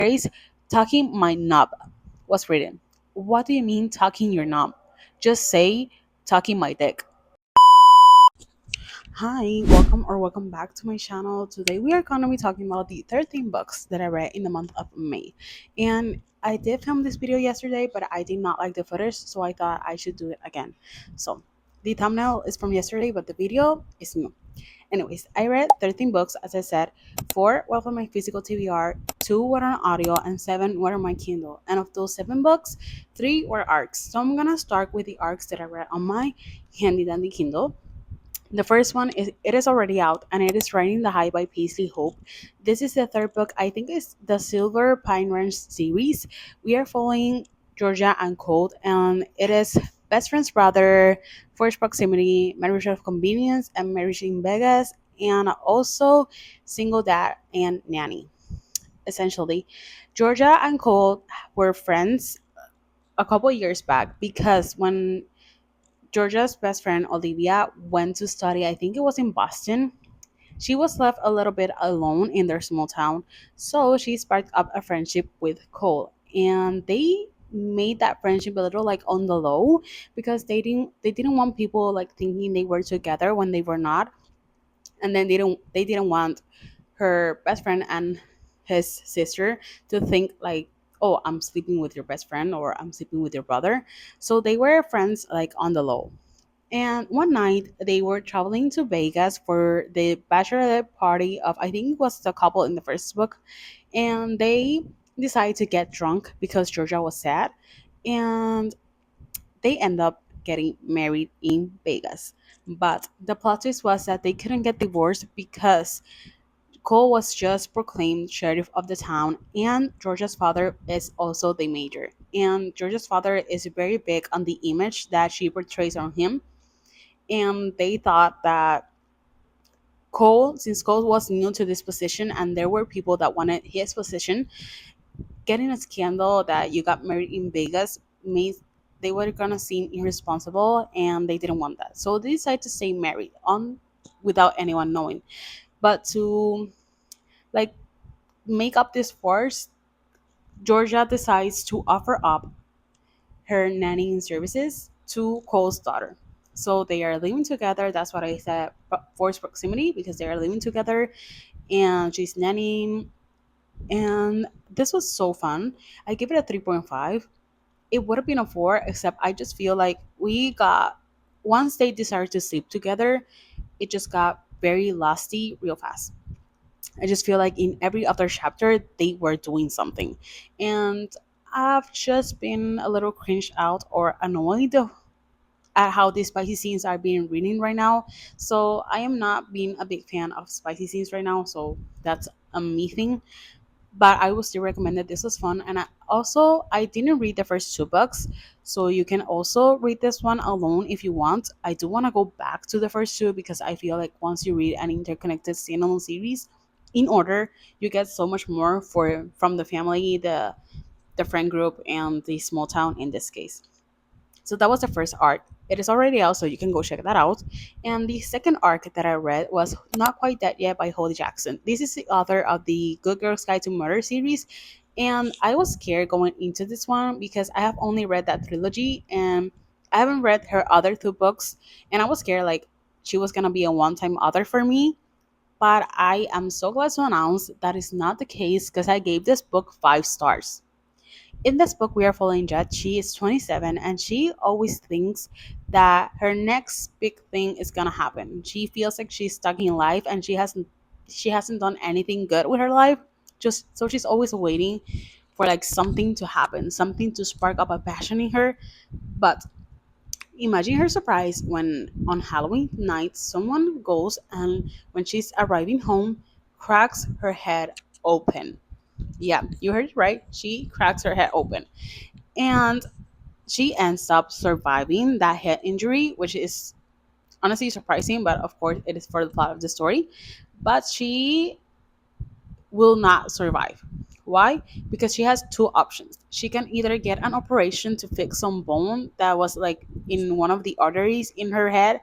Grace, tucking my knob was written. What do you mean tucking your knob? Just say tucking my dick. Hi, welcome back to my channel. Today we are going to be talking about the 13 books that I read in the month of May. And I did film this video yesterday, but I did not like the footage, so I thought I should do it again. So the thumbnail is from yesterday, but the video is new. Anyways, I read 13 books, as I said. 4 were from my physical TBR, 2 were on audio, and 7 were on my Kindle. And of those 7 books, 3 were arcs. So I'm gonna start with the arcs that I read on my handy dandy Kindle. The first one is It Is Already Out, and it is Riding the High by Paisley Hope. This is the third book. I think it's the Silver Pine Ranch series. We are following Georgia and Colt, and it is best friend's brother, forced proximity, marriage of convenience, and marriage in Vegas, and also single dad and nanny. Essentially, Georgia and Colt were friends a couple years back because when Georgia's best friend Olivia went to study, I think it was in Boston. She was left a little bit alone in their small town, so she sparked up a friendship with Cole, and they made that friendship a little like on the low because they didn't want people like thinking they were together when they were not, and then they didn't want her best friend and his sister to think like, oh, I'm sleeping with your best friend or I'm sleeping with your brother. So they were friends like on the low. And one night they were traveling to Vegas for the bachelorette party of, I think it was the couple in the first book, and they decided to get drunk because Georgia was sad, and they end up getting married in Vegas. But the plot twist was that they couldn't get divorced because Cole was just proclaimed sheriff of the town, and Georgia's father is also the mayor. And Georgia's father is very big on the image that she portrays on him, and they thought that since Cole was new to this position and there were people that wanted his position, getting a scandal that you got married in Vegas made they were gonna seem irresponsible, and they didn't want that. So they decided to stay married on without anyone knowing. But to like make up this force, Georgia decides to offer up her nannying services to Cole's daughter. So they are living together. That's what I said, forced proximity, because they are living together and she's nannying. And this was so fun. I give it a 3.5. It would have been a 4, except I just feel like once they decided to sleep together, it just got very lusty real fast. I just feel like in every other chapter they were doing something. And I've just been a little cringed out or annoyed at how the spicy scenes are being written right now. So I am not being a big fan of spicy scenes right now. So that's a me thing. But I would still recommend it. This was fun. And I didn't read the first 2 books. So you can also read this one alone if you want. I do want to go back to the first 2 because I feel like once you read an interconnected standalone series in order, you get so much more from the family, the friend group, and the small town in this case. So that was the first arc. It is already out, so you can go check that out. And the second arc that I read was Not Quite Dead Yet by Holly Jackson. This is the author of the Good Girls Guide to Murder series. And I was scared going into this one because I have only read that trilogy and I haven't read her other 2 books. And I was scared like she was going to be a one time author for me. But I am so glad to announce that is not the case because I gave this book 5 stars. In this book, we are following Jet. She is 27 and she always thinks that her next big thing is gonna happen. She feels like she's stuck in life and she hasn't done anything good with her life. Just so she's always waiting for like something to happen, something to spark up a passion in her. But imagine her surprise when on Halloween night someone goes and when she's arriving home, cracks her head open. Yeah, you heard it right. She cracks her head open. And she ends up surviving that head injury, which is honestly surprising, but of course it is for the plot of the story. But she will not survive. Why? Because she has 2 options. She can either get an operation to fix some bone that was like in one of the arteries in her head,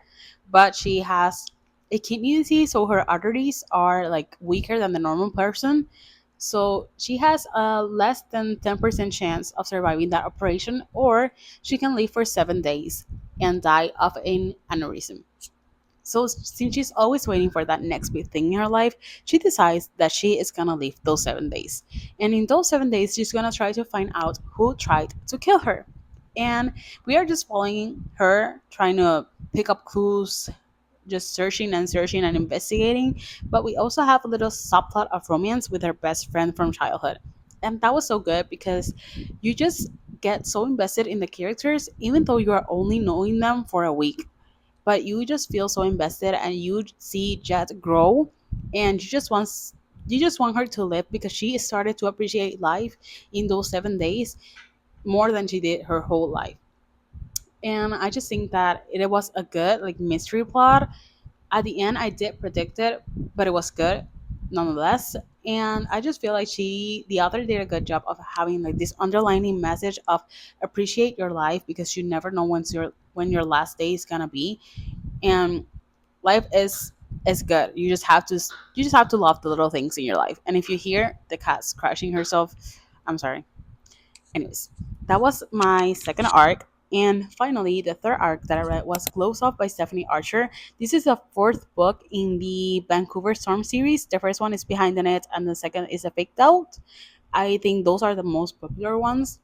but she has a kidney disease, so her arteries are like weaker than the normal person. So she has a less than 10% chance of surviving that operation, or she can live for 7 days and die of an aneurysm. So since she's always waiting for that next big thing in her life, she decides that she is gonna live those 7 days. And in those 7 days, she's gonna try to find out who tried to kill her. And we are just following her, trying to pick up clues, just searching and searching and investigating. But we also have a little subplot of romance with her best friend from childhood. And that was so good because you just get so invested in the characters, even though you are only knowing them for a week, but you just feel so invested and you see Jet grow, and you just want her to live because she started to appreciate life in those 7 days more than she did her whole life. And I just think that it was a good like mystery plot. At the end I did predict it, but it was good nonetheless. And I just feel like the author did a good job of having like this underlining message of appreciate your life because you never know when your last day is gonna be. And life is good. You just have to love the little things in your life. And if you hear the cat scratching herself, I'm sorry. Anyways, that was my second arc. And finally, the third arc that I read was Close Off by Stephanie Archer. This is the fourth book in the Vancouver Storm series. The first one is Behind the Net, and the second is A Fake Doubt. I think those are the most popular ones.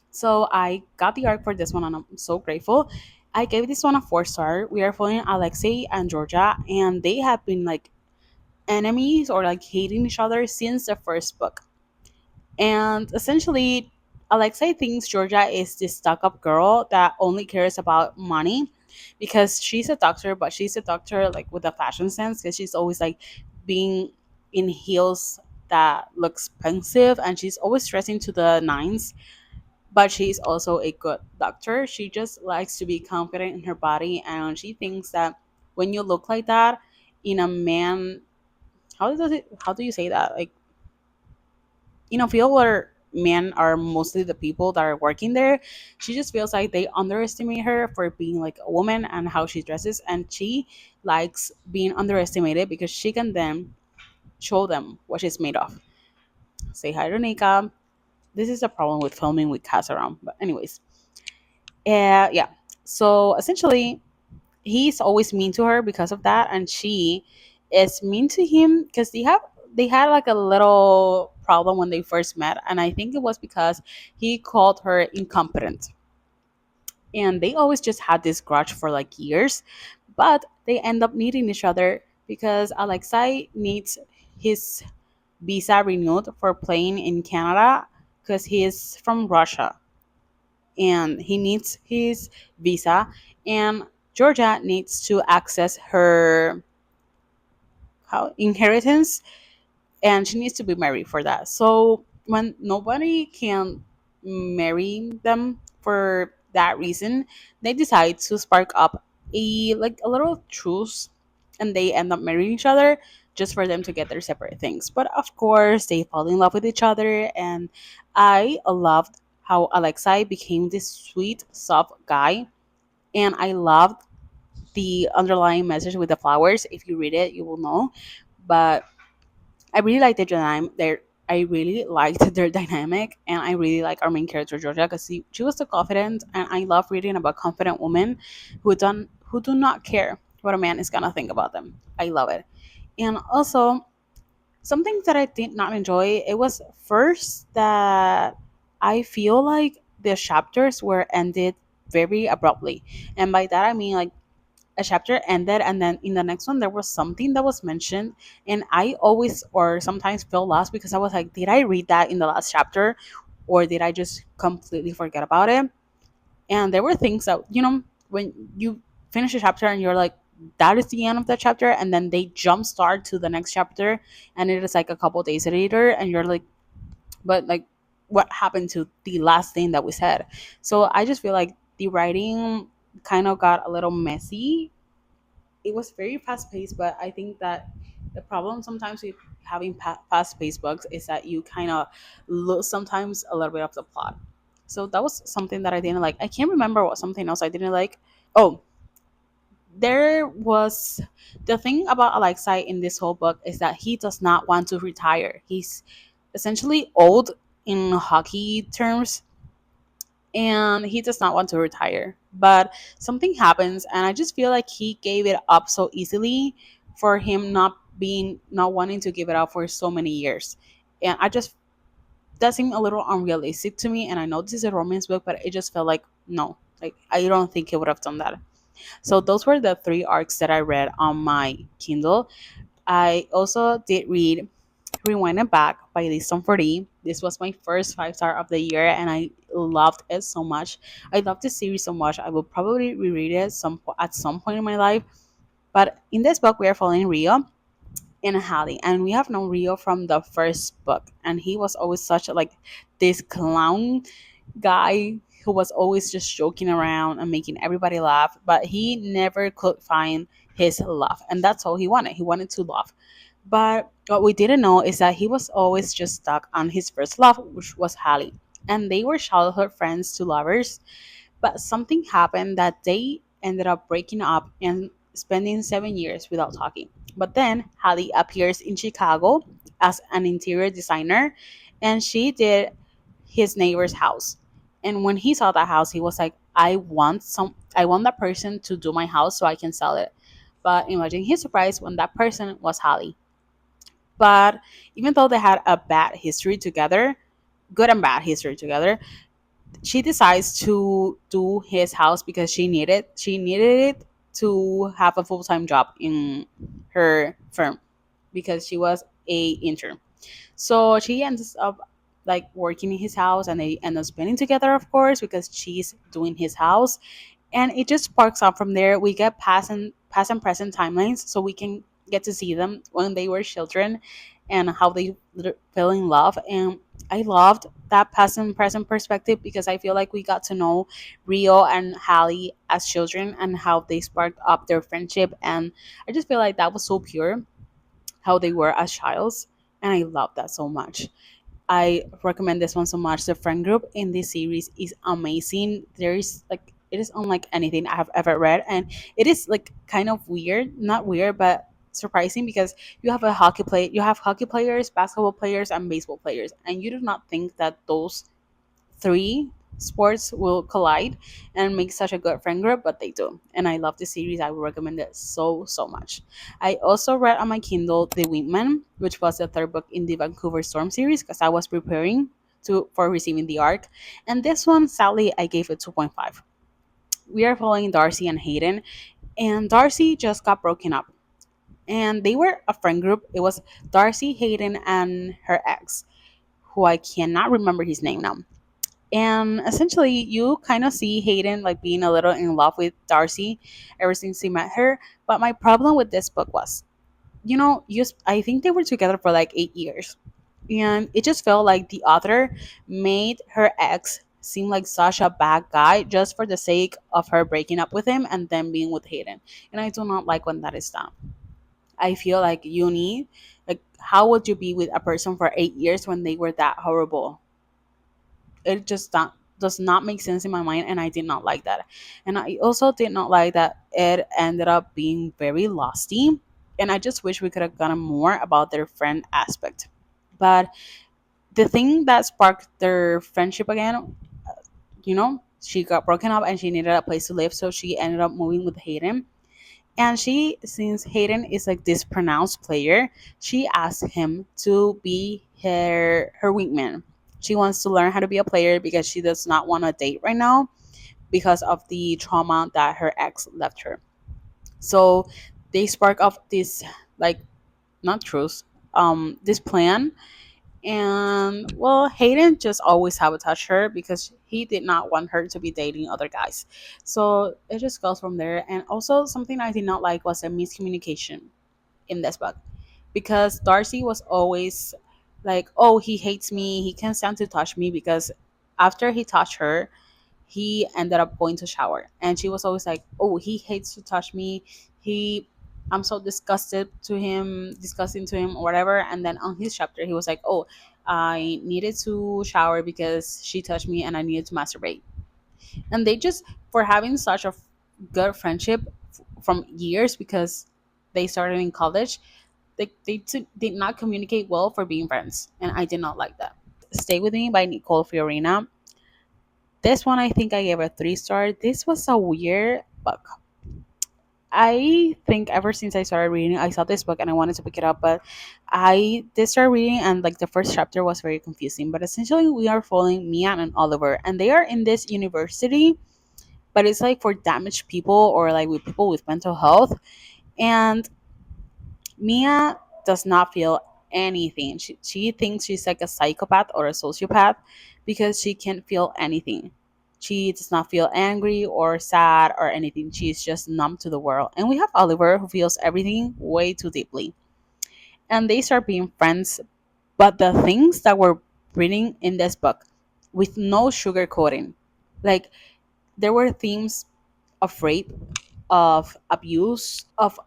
So I got the arc for this one, and I'm so grateful. I gave this one a 4 star. We are following Alexei and Georgia, and they have been like enemies or like hating each other since the first book. And essentially, Alexei thinks Georgia is this stuck up girl that only cares about money because she's a doctor, but she's a doctor like with a fashion sense because she's always like being in heels that look expensive, and she's always dressing to the nines. But she's also a good doctor. She just likes to be confident in her body, and she thinks that when you look like that in a man, how do you say that? Like in a field where men are mostly the people that are working there, she just feels like they underestimate her for being like a woman and how she dresses, and she likes being underestimated because she can then show them what she's made of. Say hi to Nika. This is a problem with filming with cats around, but anyways. Yeah. So essentially, he's always mean to her because of that, and she is mean to him because they had like a little problem when they first met, and I think it was because he called her incompetent, and they always just had this grudge for like years, but they end up meeting each other because Alexei needs his visa renewed for playing in Canada because he is from Russia and he needs his visa, and Georgia needs to access her inheritance, and she needs to be married for that. So when nobody can marry them for that reason, they decide to spark up a little truce, and they end up marrying each other just for them to get their separate things. But of course, they fall in love with each other, and I loved how Alexei became this sweet, soft guy, and I loved the underlying message with the flowers. If you read it, you will know. But I really liked the dynamic. I really liked their dynamic, and I really like our main character Georgia because she was so confident, and I love reading about confident women who do not care what a man is gonna think about them. I love it. And also something that I did not enjoy, it was first that I feel like the chapters were ended very abruptly, and by that I mean like a chapter ended and then in the next one there was something that was mentioned, and I always or sometimes feel lost because I was like, did I read that in the last chapter or did I just completely forget about it? And there were things that, when you finish a chapter and you're like, that is the end of that chapter, and then they jump start to the next chapter and it is like a couple days later and you're like, but like what happened to the last thing that we said? So I just feel like the writing kind of got a little messy. It was very fast paced, but I think that the problem sometimes with having fast paced books is that you kind of lose sometimes a little bit of the plot. So that was something that I didn't like. I can't remember what something else I didn't like. Oh, there was the thing about Alexei in this whole book is that he does not want to retire. essentially old in hockey terms, and he does not want to retire. But something happens, and I just feel like he gave it up so easily for him not wanting to give it up for so many years. And I just that seemed a little unrealistic to me. And I know this is a romance book, but it just felt like no, like I don't think he would have done that. So those were the three arcs that I read on my Kindle. I also did read Rewind It Back by Liston 40. This was my first 5 star of the year, and I loved it so much. I love this series so much. I will probably reread it at some point in my life. But in this book, we are following Rio and Hallie, and we have known Rio from the first book, and he was always such a, like this clown guy who was always just joking around and making everybody laugh, but he never could find his love, and that's all he wanted. He wanted to love. But what we didn't know is that he was always just stuck on his first love, which was Hallie. And they were childhood friends to lovers, but something happened that they ended up breaking up and spending 7 years without talking. But then Hallie appears in Chicago as an interior designer, and she did his neighbor's house. And when he saw that house, he was like, I want that person to do my house so I can sell it. But imagine his surprise when that person was Hallie. But even though they had a bad history together, good and bad history together, she decides to do his house because she needed it to have a full-time job in her firm because she was a intern. So she ends up like working in his house, and they end up spending together, of course, because she's doing his house. And it just sparks up from there. We get past and present timelines, so we can get to see them when they were children and how they fell in love. And I loved that past and present perspective because I feel like we got to know Rio and Hallie as children and how they sparked up their friendship. And I just feel like that was so pure how they were as childs, and I love that so much. I recommend this one so much. The friend group in this series is amazing. There is like it is unlike anything I have ever read, and it is like kind of weird, not weird, but surprising because you have hockey players, basketball players, and baseball players, and you do not think that those three sports will collide and make such a good friend group, but they do. And I love the series. I would recommend it so, so much. I also read on my Kindle The Wingman, which was the third book in the Vancouver Storm series because I was preparing for receiving the arc. And this one, sadly, I gave it 2.5. We are following Darcy and Hayden, and Darcy just got broken up. And they were a friend group. It was Darcy, Hayden, and her ex, who I cannot remember his name now. And essentially, you kind of see Hayden like being a little in love with Darcy ever since he met her. But my problem with this book was, I think they were together for like 8 years. And it just felt like the author made her ex seem like such a bad guy just for the sake of her breaking up with him and then being with Hayden. And I do not like when that is done. I feel like how would you be with a person for 8 years when they were that horrible? It just does not make sense in my mind, and I did not like that. And I also did not like that it ended up being very losty, and I just wish we could have gotten more about their friend aspect. But the thing that sparked their friendship again, she got broken up and she needed a place to live, so she ended up moving with Hayden. And since Hayden is like this pronounced player, she asked him to be her wingman. She wants to learn how to be a player because she does not want to date right now because of the trauma that her ex left her. So they spark up this like not truth, this plan. And well, Hayden just always sabotaged her because he did not want her to be dating other guys. So it just goes from there. And also, something I did not like was a miscommunication in this book because Darcy was always like, oh, he hates me. He can't stand to touch me because after he touched her, he ended up going to shower. And she was always like, oh, he hates to touch me. He I'm so disgusting to him or whatever. And then on his chapter he was like, oh, I needed to shower because she touched me and I needed to masturbate. And they just, for having such a good friendship from years, because they started in college, did not communicate well for being friends, and I did not like that. Stay With Me by Nicole Fiorina. This one I think I gave a 3 star. This was a weird book. I think ever since I started reading, I saw this book and I wanted to pick it up, but I did start reading, and like the first chapter was very confusing. But essentially, we are following Mia and Oliver, and they are in this university, but it's like for damaged people or like with people with mental health. And Mia does not feel anything. She thinks she's like a psychopath or a sociopath because she can't feel anything. She does not feel angry or sad or anything. She's just numb to the world. And we have Oliver who feels everything way too deeply. And they start being friends. But the things that we're reading in this book with no sugarcoating, like there were themes of rape, of abuse of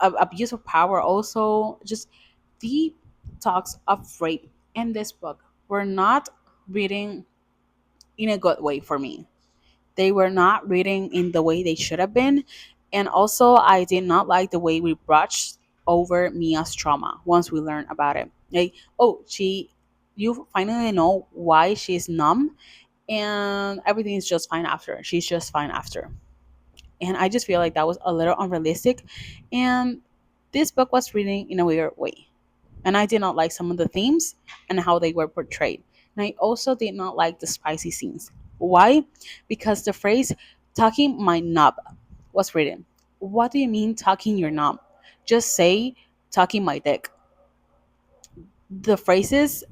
power, also just deep talks of rape in this book were not reading in a good way for me. They were not reading in the way they should have been. And also, I did not like the way we brushed over Mia's trauma once we learned about it. Like, oh, you finally know why she's numb, and everything is just fine after. She's just fine after. And I just feel like that was a little unrealistic. And this book was written in a weird way. And I did not like some of the themes and how they were portrayed. And I also did not like the spicy scenes. Why? Because the phrase "talking my knob" was written. What do you mean talking your knob? Just say "talking my dick." The phrases,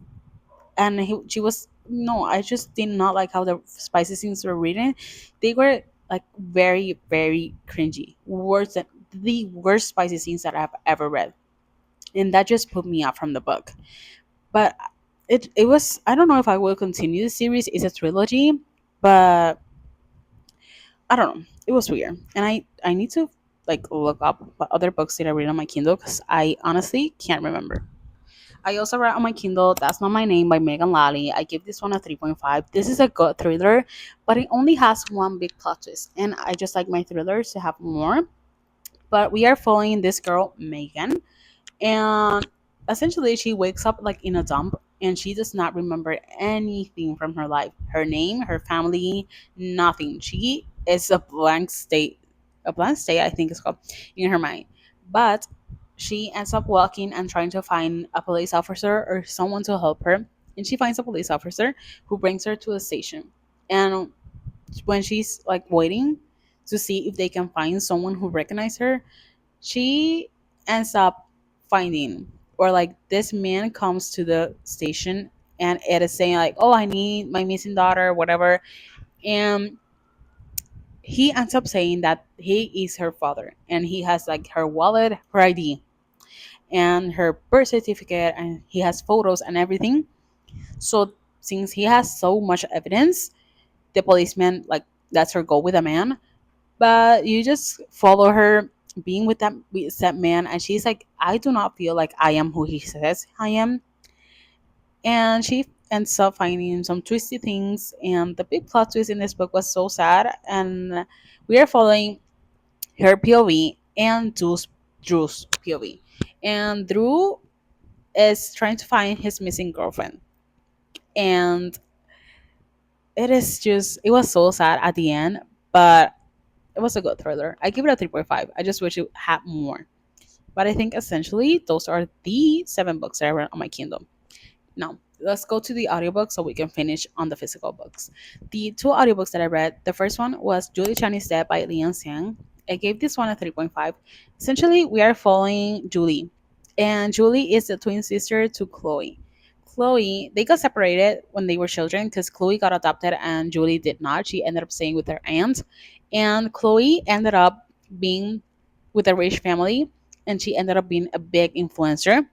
and she was no, I just did not like how the spicy scenes were written. They were like very, very cringy. Worse than the worst spicy scenes that I've ever read. And that just put me off from the book. But it was, I don't know if I will continue the series. It's a trilogy, but I don't know. It was weird, and I need to like look up what other books did I read on my Kindle because I honestly can't remember. I also read on my Kindle "That's Not My Name" by Megan Lally. I give this one a 3.5. This is a good thriller, but it only has one big plot twist, and I just like my thrillers to have more. But we are following this girl Megan, and essentially she wakes up like in a dump, and she does not remember anything from her life, her name, her family, nothing. She is a blank state, I think it's called, in her mind. But she ends up walking and trying to find a police officer or someone to help her, and she finds a police officer who brings her to a station. And when she's like waiting to see if they can find someone who recognizes her, she ends up finding, or like this man comes to the station, and it is saying like, oh, I need my missing daughter, whatever. And he ends up saying that he is her father, and he has like her wallet, her ID, and her birth certificate, and he has photos and everything. So since he has so much evidence, the policeman like lets her go with a man. But you just follow her being with that man, and she's like, I do not feel like I am who he says I am. And she ends up finding some twisty things, and the big plot twist in this book was so sad. And we are following her POV and Drew's POV. And Drew is trying to find his missing girlfriend, and it was so sad at the end. But it was a good thriller. I give it a 3.5. I just wish it had more. But I think essentially those are the 7 books that I read on my Kindle. Now, let's go to the audiobook so we can finish on the physical books. The 2 audiobooks that I read, the first one was Julie Chan is Dead by Lian Xiang. I gave this one a 3.5. Essentially, we are following Julie, and Julie is the twin sister to Chloe. Chloe, they got separated when they were children because Chloe got adopted and Julie did not. She ended up staying with her aunt, and Chloe ended up being with a rich family, and she ended up being a big influencer.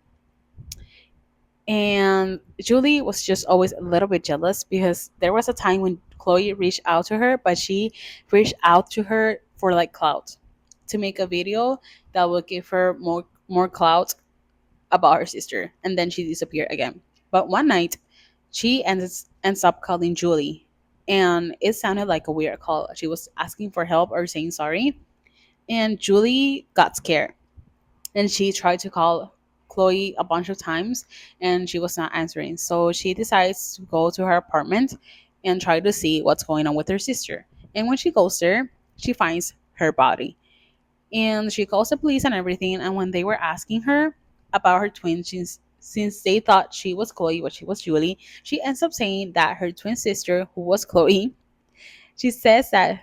And Julie was just always a little bit jealous because there was a time when Chloe reached out to her, but she reached out to her for like clout, to make a video that would give her more clout about her sister, and then she disappeared again. But one night, she ends up calling Julie, and it sounded like a weird call. She was asking for help or saying sorry, and Julie got scared, and she tried to call Chloe a bunch of times and she was not answering. So she decides to go to her apartment and try to see what's going on with her sister. And when she goes there, she finds her body. And she calls the police and everything. And when they were asking her about her twin, since they thought she was Chloe, but she was Julie, she ends up saying that her twin sister, who was Chloe, she says that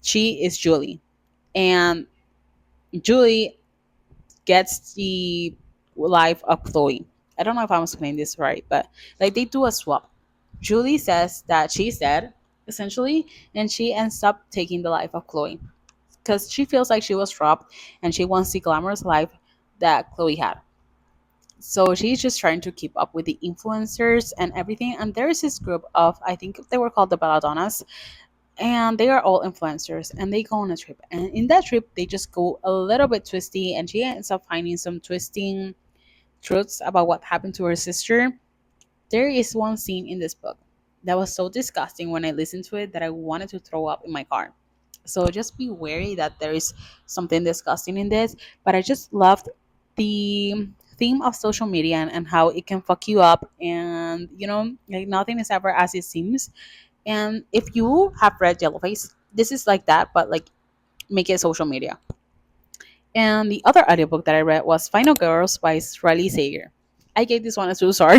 she is Julie. And Julie gets the life of Chloe. I don't know if I'm explaining this right, but like they do a swap. Julie says that she's dead, essentially, and she ends up taking the life of Chloe because she feels like she was robbed and she wants the glamorous life that Chloe had. So she's just trying to keep up with the influencers and everything. And there's this group of, I think they were called the Belladonnas, and they are all influencers and they go on a trip. And in that trip, they just go a little bit twisty, and she ends up finding some twisting truths about what happened to her sister. There is one scene in this book that was so disgusting when I listened to it that I wanted to throw up in my car. So just be wary that there is something disgusting in this. But I just loved the theme of social media and how it can fuck you up. And, like nothing is ever as it seems. And if you have read Yellowface, this is like that, but like make it social media. And the other audiobook that I read was Final Girls by Riley Sager. I gave this one a 2 star.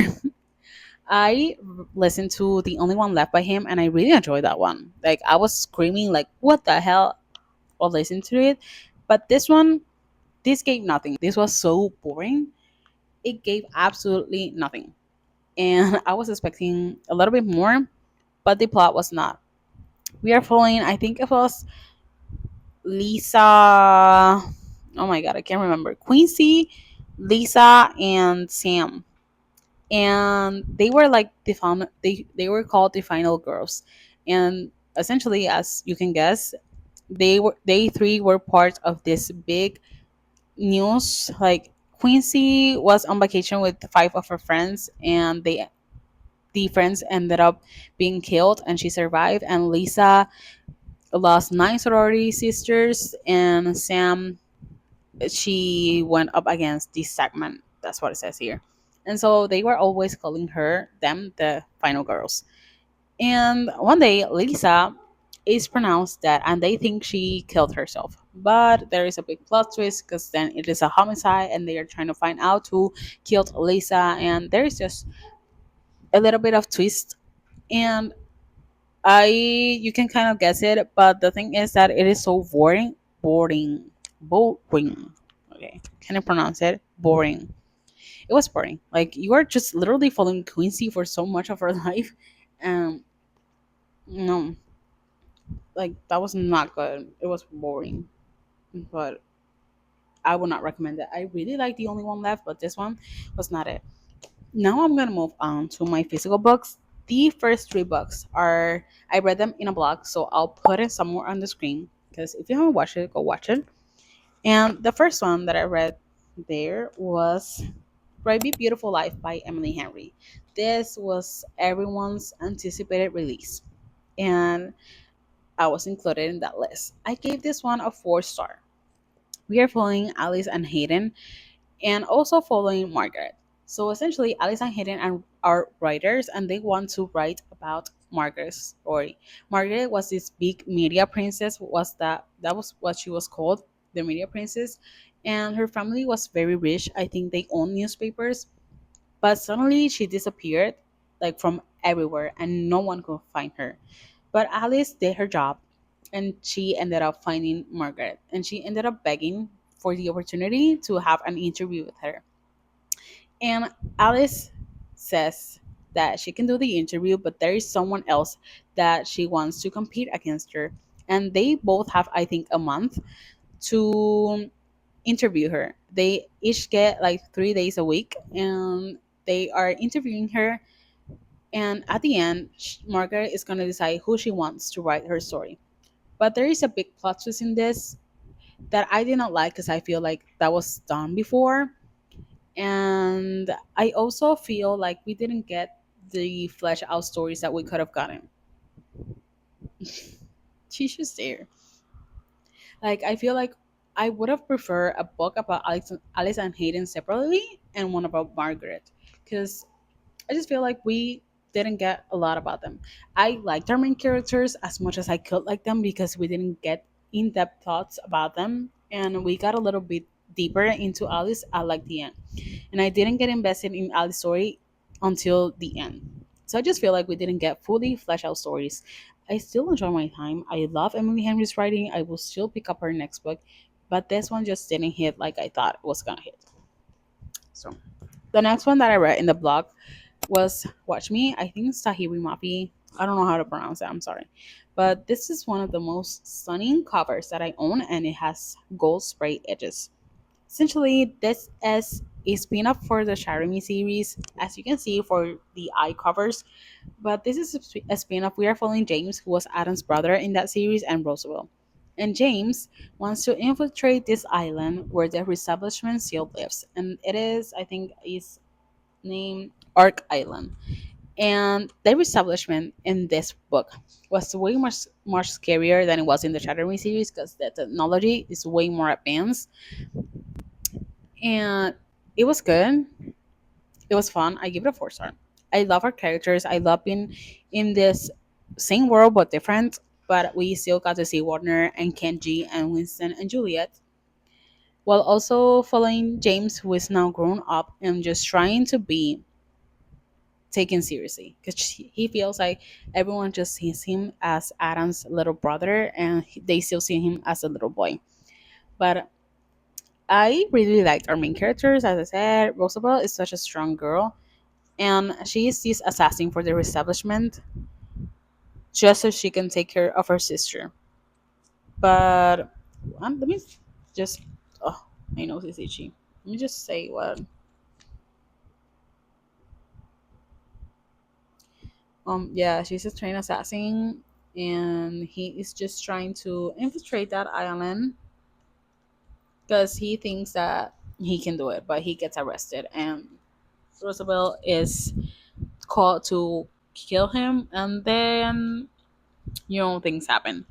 I listened to The Only One Left by him and I really enjoyed that one. Like I was screaming like what the hell while listening to it. But this gave nothing. This was so boring. It gave absolutely nothing. And I was expecting a little bit more, but the plot was not. We are following, I think it was Lisa. Oh my god, I can't remember. Quincy, Lisa, and Sam. And they were like they were called the final girls. And essentially, as you can guess, they three were part of this big news. Like Quincy was on vacation with five of her friends, and the friends ended up being killed, and she survived. And Lisa lost nine sorority sisters, and Sam, she went up against this segment. That's what it says here. And so they were always calling them, the final girls. And one day, Lisa is pronounced dead, and they think she killed herself. But there is a big plot twist because then it is a homicide, and they are trying to find out who killed Lisa. And there is just a little bit of twist, and you can kind of guess it. But the thing is that it is so boring. Okay, can I pronounce it? Boring. It was boring. Like you are just literally following Quincy for so much of her life, and no, like that was not good. It was boring, but I would not recommend it. I really like The Only One Left, but this one was not it. Now I'm gonna move on to my physical books. The first three books are I read them in a blog, so I'll put it somewhere on the screen because if you haven't watched it, go watch it. And the first one that I read there was Bright Be Beautiful Life by Emily Henry. This was everyone's anticipated release, and I was included in that list. I gave this one a 4 star. We are following Alice and Hayden, and also following Margaret. So essentially, Alice and Hayden are writers, and they want to write about Margaret's story. Margaret was this big media princess. That was what she was called, the media princess, and her family was very rich. I think they owned newspapers, but suddenly she disappeared, like from everywhere, and no one could find her. But Alice did her job, and she ended up finding Margaret, and she ended up begging for the opportunity to have an interview with her. And Alice says that she can do the interview, but there is someone else that she wants to compete against her. And they both have, I think, a month to interview her. They each get like 3 days a week, and they are interviewing her. And at the end, Margaret is going to decide who she wants to write her story. But there is a big plot twist in this that I did not like because I feel like that was done before. And I also feel like we didn't get the flesh out stories that we could have gotten. She's just there. Like I feel like I would have preferred a book about Alice and Hayden separately and one about Margaret, because I just feel like we didn't get a lot about them. I liked our main characters as much as I could like them because we didn't get in depth thoughts about them, and we got a little bit deeper into Alice at like the end. And I didn't get invested in Alice's story until the end. So I just feel like we didn't get fully fleshed out stories. I still enjoy my time. I love Emily Henry's writing. I will still pick up her next book, but this one just didn't hit like I thought it was gonna hit. So the next one that I read in the blog was Watch Me. I think it's Tahiri Mafi. I don't know how to pronounce it. I'm sorry. But this is one of the most stunning covers that I own, and it has gold spray edges. Essentially, this is a spin-off for the Shirami series, as you can see for the eye covers. But this is a spin-off. We are following James, who was Adam's brother in that series, and Roosevelt. And James wants to infiltrate this island where the reestablishment seal lives, and it is, I think, is named Ark Island. And the establishment in this book was way much scarier than it was in the Shadowing series because the technology is way more advanced. And it was good. It was fun. I give it a 4 star. I love our characters. I love being in this same world but different. But we still got to see Warner and Kenji and Winston and Juliet, while also following James, who is now grown up and just trying to be taken seriously because he feels like everyone just sees him as Adam's little brother and they still see him as a little boy. But I really liked our main characters. As I said, Roosevelt is such a strong girl, and she is this assassin for the establishment just so she can take care of her sister. But let me just, oh, my nose is itchy. Let me just say what. Yeah, she's a trained assassin, and he is just trying to infiltrate that island because he thinks that he can do it, but he gets arrested, and Roosevelt is called to kill him, and then things happen.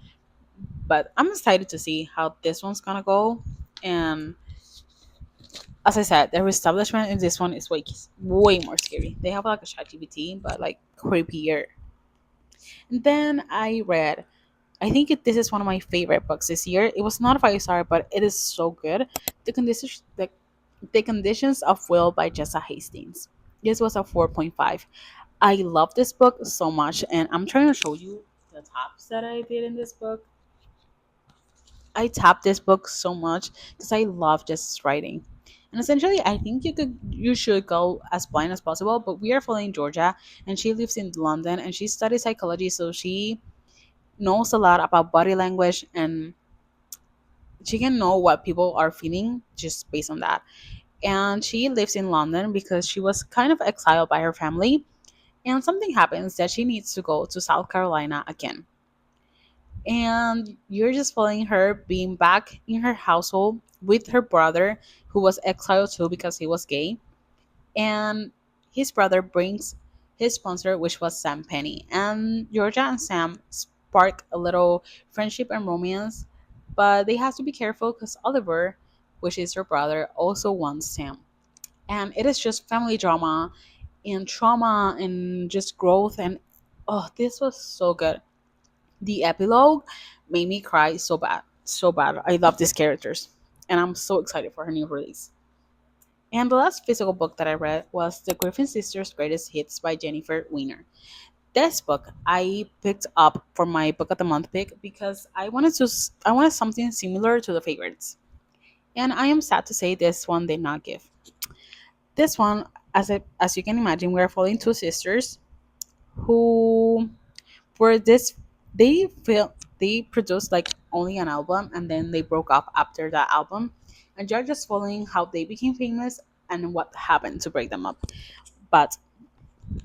But I'm excited to see how this one's gonna go, and as I said, the establishment in this one is way more scary. They have like a chat GPT, but like creepier. And then I read, I think this is one of my favorite books this year. It was not a 5 star, but it is so good. The Conditions of Will by Jessa Hastings. This was a 4.5. I love this book so much, and I'm trying to show you the tops that I did in this book. I tapped this book so much because I love Jessa's writing. And essentially, I think you should go as blind as possible. But we are following Georgia, and she lives in London, and she studies psychology, so she knows a lot about body language, and she can know what people are feeling just based on that. And she lives in London because she was kind of exiled by her family, and something happens that she needs to go to South Carolina again. And you're just following her being back in her household with her brother, who was exiled too because he was gay. And his brother brings his sponsor, which was Sam Penny. And Georgia and Sam spark a little friendship and romance, but they have to be careful because Oliver, which is her brother, also wants Sam. And it is just family drama and trauma and just growth. And oh, this was so good. The epilogue made me cry so bad. So bad. I love these characters. And I'm so excited for her new release. And the last physical book that I read was The Griffin Sisters' Greatest Hits by Jennifer Weiner. This book I picked up for my book of the month pick because I wanted something similar to the favorites. And I am sad to say this one did not give. This one, as you can imagine, we are following two sisters who were this they produced like only an album and then they broke up after that album, and you're just following how they became famous and what happened to break them up. But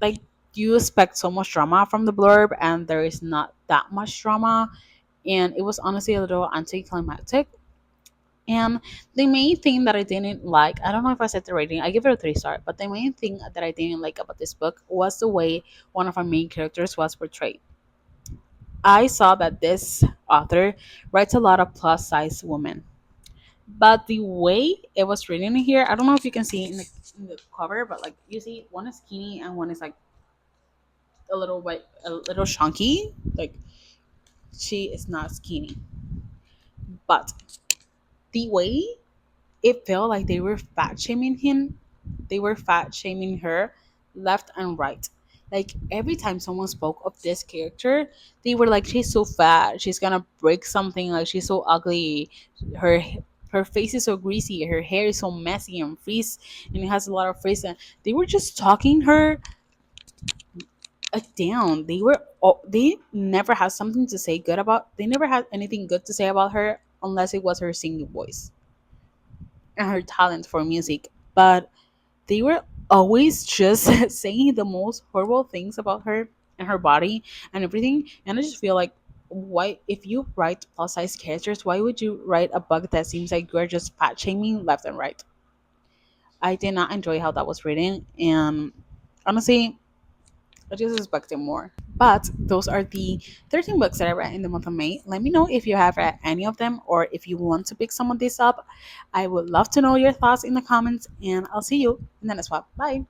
like, you expect so much drama from the blurb and there is not that much drama, and it was honestly a little anticlimactic. And the main thing that I didn't like, I don't know if I said the rating, I give it a 3 star, but the main thing that I didn't like about this book was the way one of our main characters was portrayed. I saw that this author writes a lot of plus size women. But the way it was written in here, I don't know if you can see it in the cover, but like you see, one is skinny and one is like a little white, a little chunky. Like she is not skinny, but the way it felt like they were fat shaming him, they were fat shaming her left and right. Like every time someone spoke of this character, they were like, she's so fat, she's gonna break something, like she's so ugly, her her face is so greasy, her hair is so messy and frizz, and it has a lot of frizz. And they were just talking her down. They never had something to say good about. They never had anything good to say about her unless it was her singing voice and her talent for music. But they were always just saying the most horrible things about her and her body and everything. And I just feel like, why, if you write plus size characters, why would you write a book that seems like you're just fat shaming left and right? I did not enjoy how that was written, and honestly, I just expected more. But those are the 13 books that I read in the month of May. Let me know if you have read any of them or if you want to pick some of these up. I would love to know your thoughts in the comments, and I'll see you in the next one. Bye.